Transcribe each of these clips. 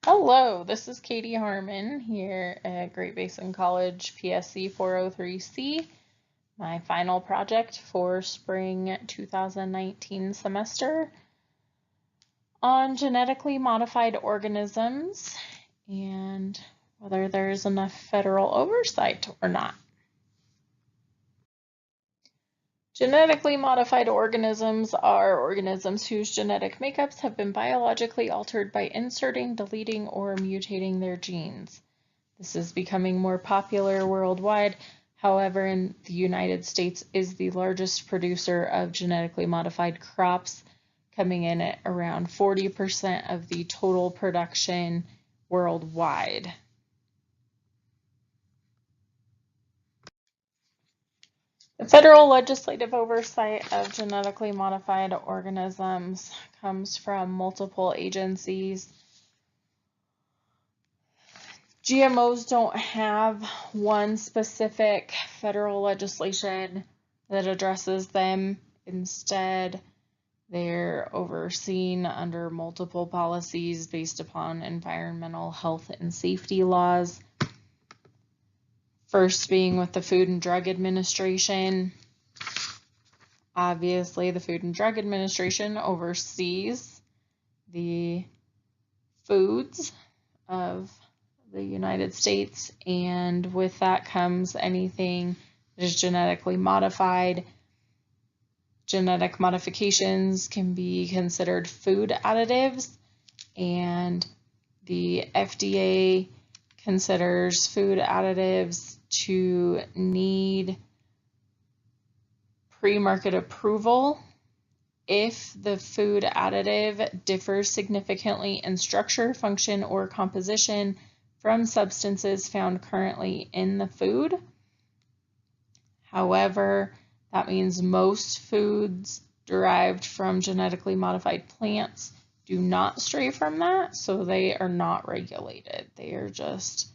Hello, this is Katie Harmon here at Great Basin College PSC 403C, my final project for spring 2019 semester on genetically modified organisms and whether there's enough federal oversight or not. Genetically modified organisms are organisms whose genetic makeups have been biologically altered by inserting, deleting, or mutating their genes. This is becoming more popular worldwide. However, in the United States is the largest producer of genetically modified crops, coming in at around 40% of the total production worldwide. The federal legislative oversight of genetically modified organisms comes from multiple agencies. GMOs don't have one specific federal legislation that addresses them. Instead, they're overseen under multiple policies based upon environmental health and safety laws. First being with the Food and Drug Administration. Obviously, the Food and Drug Administration oversees the foods of the United States, and with that comes anything that is genetically modified. Genetic modifications can be considered food additives, and the FDA considers food additives to need pre-market approval if the food additive differs significantly in structure, function, or composition from substances found currently in the food. However, that means most foods derived from genetically modified plants do not stray from that, so they are not regulated. They are just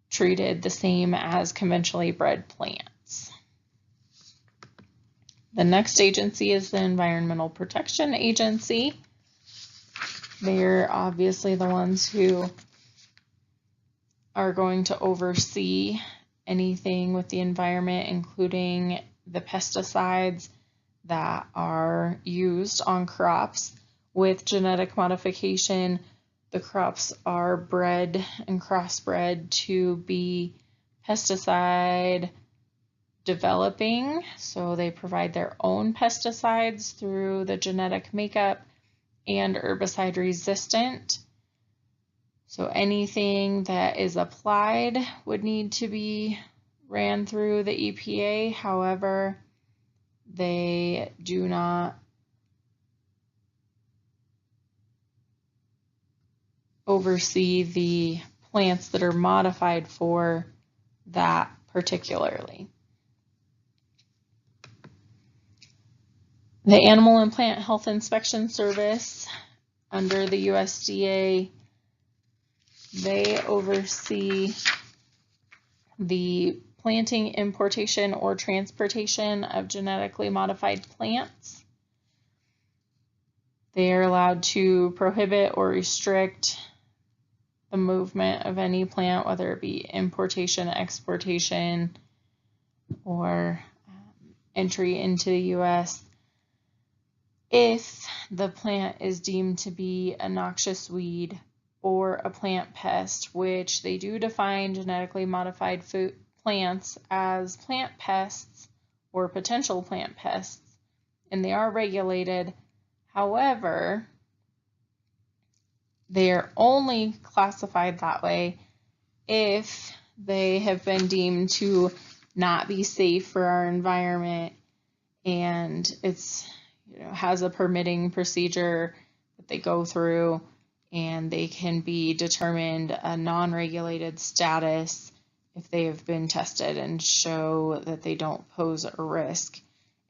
treated the same as conventionally bred plants. The next agency is the Environmental Protection Agency. They're obviously the ones who are going to oversee anything with the environment, including the pesticides that are used on crops. With genetic modification, the crops are bred and crossbred to be pesticide developing, so they provide their own pesticides through the genetic makeup, and herbicide resistant. So anything that is applied would need to be ran through the EPA. However, they do not oversee the plants that are modified for that particularly. The Animal and Plant Health Inspection Service under the USDA, they oversee the planting, importation, or transportation of genetically modified plants. They are allowed to prohibit or restrict the movement of any plant, whether it be importation, exportation, or entry into the U.S. if the plant is deemed to be a noxious weed or a plant pest, which they do define genetically modified plants as plant pests or potential plant pests, and they are regulated. However, they are only classified that way if they have been deemed to not be safe for our environment, and it's has a permitting procedure that they go through, and they can be determined a non-regulated status if they have been tested and show that they don't pose a risk.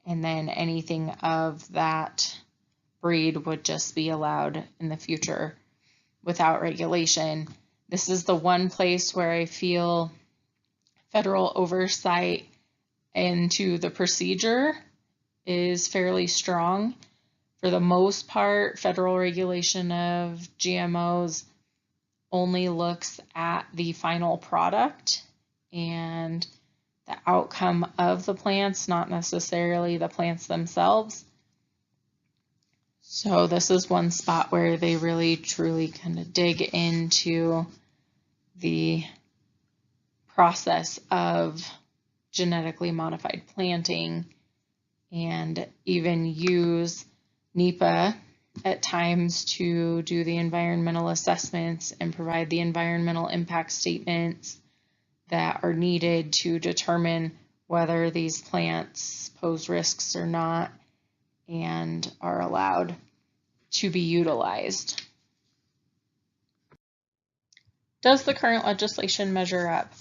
And then anything of that breed would just be allowed in the future without regulation. This is the one place where I feel federal oversight into the procedure is fairly strong. For the most part, federal regulation of GMOs only looks at the final product and the outcome of the plants, not necessarily the plants themselves. So this is one spot where they really truly kind of dig into the process of genetically modified planting and even use NEPA at times to do the environmental assessments and provide the environmental impact statements that are needed to determine whether these plants pose risks or not and are allowed to be utilized. Does the current legislation measure up?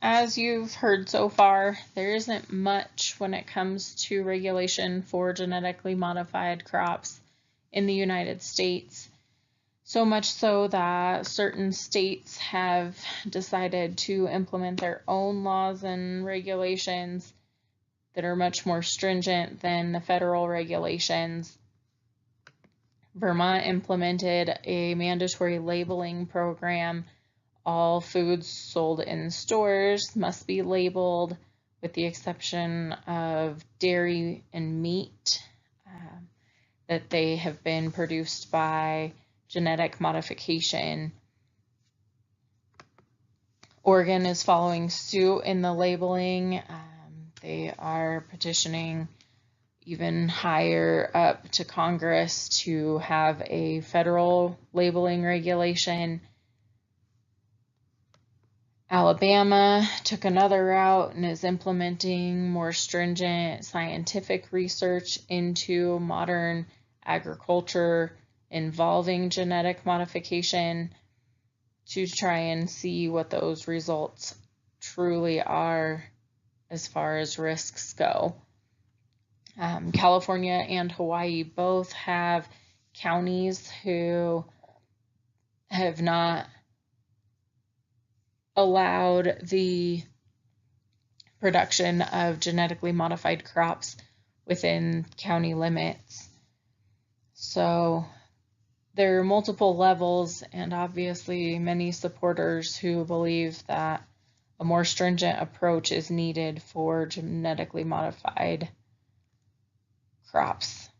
As you've heard so far, there isn't much when it comes to regulation for genetically modified crops in the United States. So much so that certain states have decided to implement their own laws and regulations that are much more stringent than the federal regulations. Vermont implemented a mandatory labeling program. All foods sold in stores must be labeled, with the exception of dairy and meat, that they have been produced by genetic modification. Oregon is following suit in the labeling. They are petitioning even higher up to Congress to have a federal labeling regulation. Alabama took another route and is implementing more stringent scientific research into modern agriculture involving genetic modification to try and see what those results truly are as far as risks go. California and Hawaii both have counties who have not allowed the production of genetically modified crops within county limits. So there are multiple levels and obviously many supporters who believe that a more stringent approach is needed for genetically modified crops.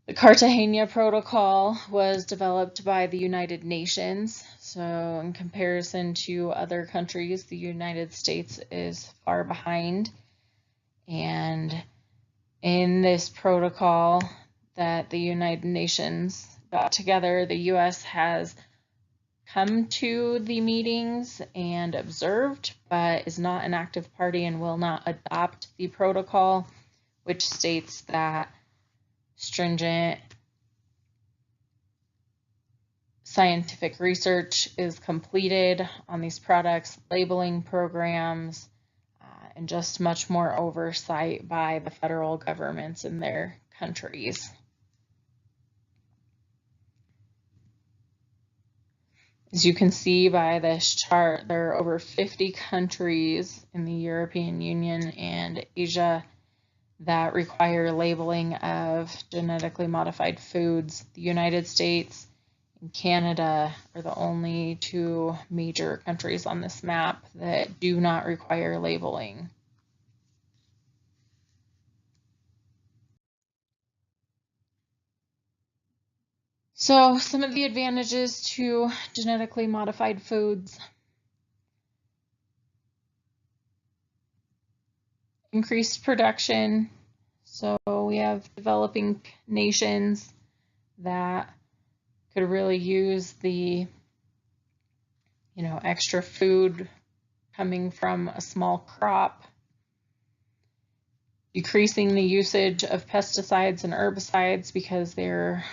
The Cartagena Protocol was developed by the United Nations. So in comparison to other countries, the United States is far behind. And in this protocol that the United Nations got together, the U.S. has come to the meetings and observed, but is not an active party and will not adopt the protocol, which states that stringent scientific research is completed on these products, labeling programs, and just much more oversight by the federal governments in their countries. As you can see by this chart, there are over 50 countries in the European Union and Asia that require labeling of genetically modified foods. The United States and Canada are the only two major countries on this map that do not require labeling. So some of the advantages to genetically modified foods: increased production. So we have developing nations that could really use the extra food coming from a small crop. Decreasing the usage of pesticides and herbicides because they're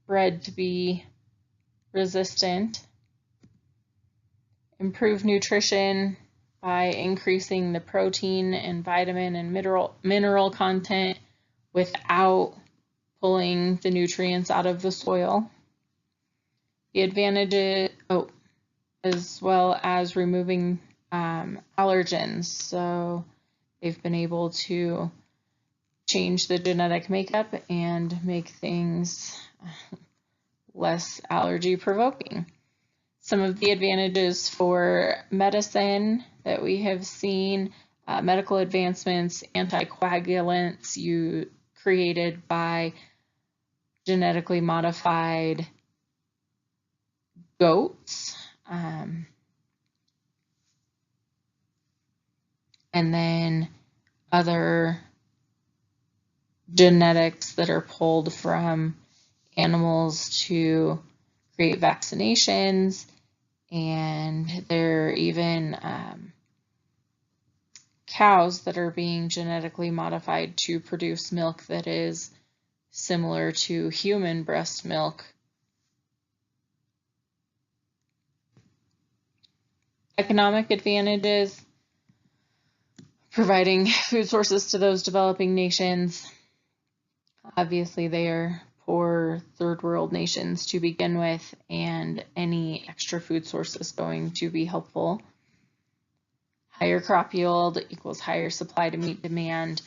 bred to be resistant. Improve nutrition by increasing the protein and vitamin and mineral content without pulling the nutrients out of the soil. The advantages, as well as removing allergens. So they've been able to change the genetic makeup and make things less allergy provoking. Some of the advantages for medicine that we have seen, medical advancements, anticoagulants created by genetically modified goats, and then other genetics that are pulled from animals to create vaccinations, and there are even cows that are being genetically modified to produce milk that is similar to human breast milk. Economic advantages, providing food sources to those developing nations. Obviously, they are poor third world nations to begin with, and any extra food source is going to be helpful. Higher crop yield equals higher supply to meet demand.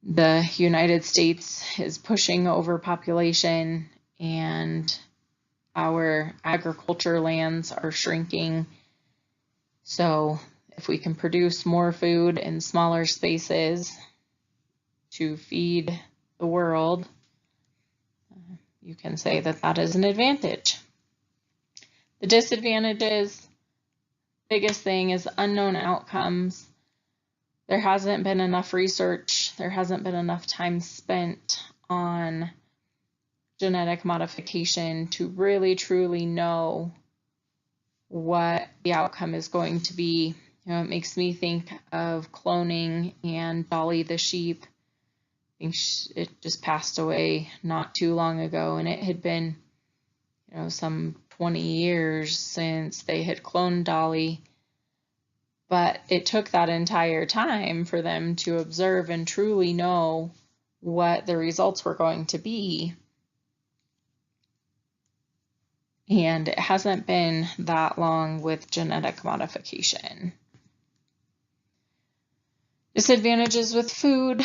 The United States is pushing overpopulation, and our agriculture lands are shrinking. So if we can produce more food in smaller spaces to feed the world, you can say that that is an advantage. The disadvantages, biggest thing is unknown outcomes. There hasn't been enough research, there hasn't been enough time spent on genetic modification to really truly know what the outcome is going to be. You know, it makes me think of cloning and Dolly the sheep. I think it just passed away not too long ago, and it had been, you know, some 20 years since they had cloned Dolly. But it took that entire time for them to observe and truly know what the results were going to be. And it hasn't been that long with genetic modification. Disadvantages with food.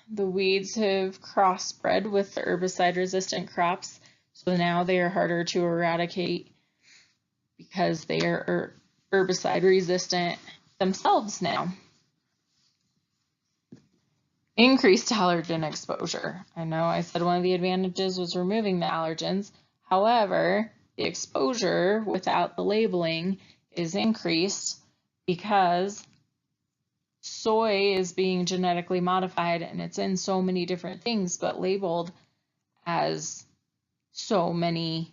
The weeds have crossbred with the herbicide-resistant crops, so now they are harder to eradicate because they are herbicide-resistant themselves now. Increased allergen exposure. I know I said one of the advantages was removing the allergens. However, the exposure without the labeling is increased because soy is being genetically modified and it's in so many different things, but labeled as so many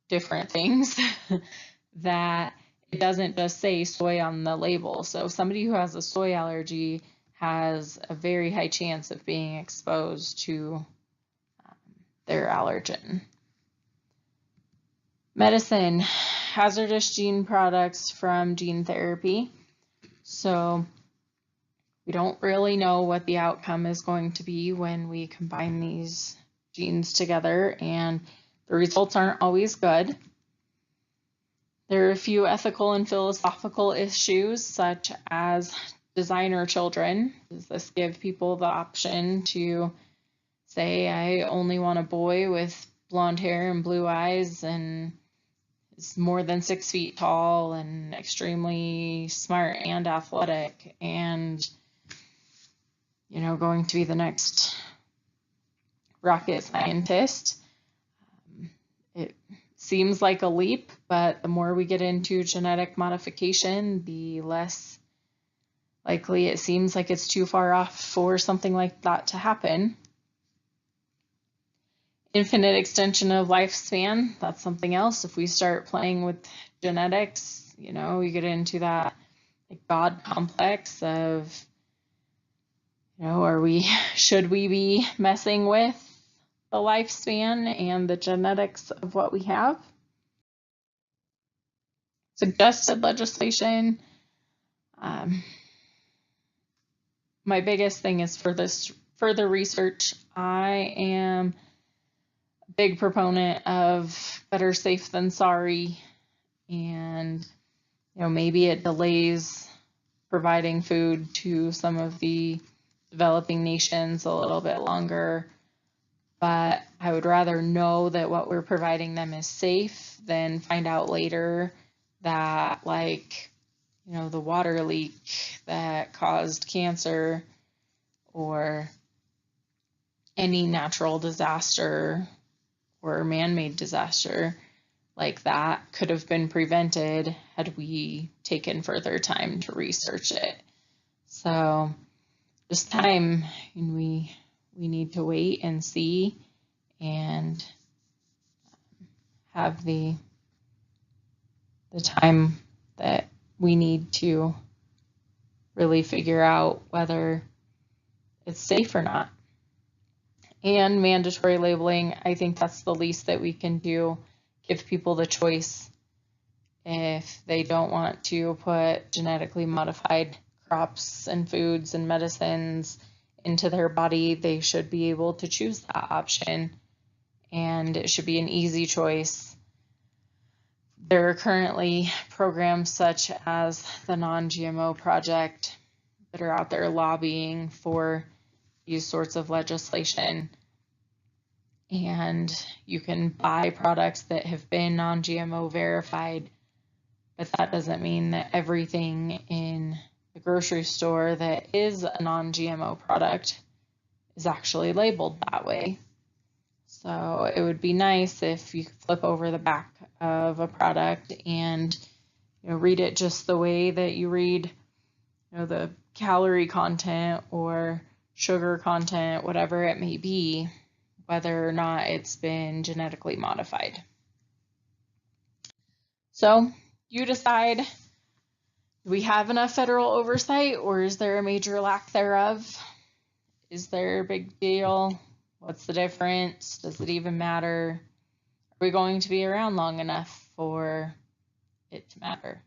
different things that it doesn't just say soy on the label. So somebody who has a soy allergy has a very high chance of being exposed to their allergen. Medicine, hazardous gene products from gene therapy. So we don't really know what the outcome is going to be when we combine these genes together, and the results aren't always good. There are a few ethical and philosophical issues, such as designer children. Does this give people the option to say, I only want a boy with blonde hair and blue eyes and is more than 6 feet tall and extremely smart and athletic and, you know, going to be the next rocket scientist? It seems like a leap, but the more we get into genetic modification, the less likely it seems like it's too far off for something like that to happen. Infinite extension of lifespan, that's something else. If we start playing with genetics, you know, we get into that like God complex of, you know, should we be messing with the lifespan and the genetics of what we have? Suggested legislation. My biggest thing is for this further research. I am a big proponent of better safe than sorry, and you know, maybe it delays providing food to some of the developing nations a little bit longer, but I would rather know that what we're providing them is safe than find out later that, like, the water leak that caused cancer or any natural disaster or man-made disaster like that could have been prevented had we taken further time to research it. So just time, and we need to wait and see and have the time that we need to really figure out whether it's safe or not. And mandatory labeling, I think that's the least that we can do. Give people the choice. If they don't want to put genetically modified crops and foods and medicines into their body, they should be able to choose that option, and it should be an easy choice. There are currently programs such as the Non-GMO Project that are out there lobbying for these sorts of legislation, and you can buy products that have been non-GMO verified, but that doesn't mean that everything in the grocery store that is a non-GMO product is actually labeled that way. So it would be nice if you flip over the back of a product and read it just the way that you read the calorie content or sugar content, whatever it may be, whether or not it's been genetically modified. So you decide, do we have enough federal oversight, or is there a major lack thereof? Is there a big deal? What's the difference? Does it even matter? Are we going to be around long enough for it to matter?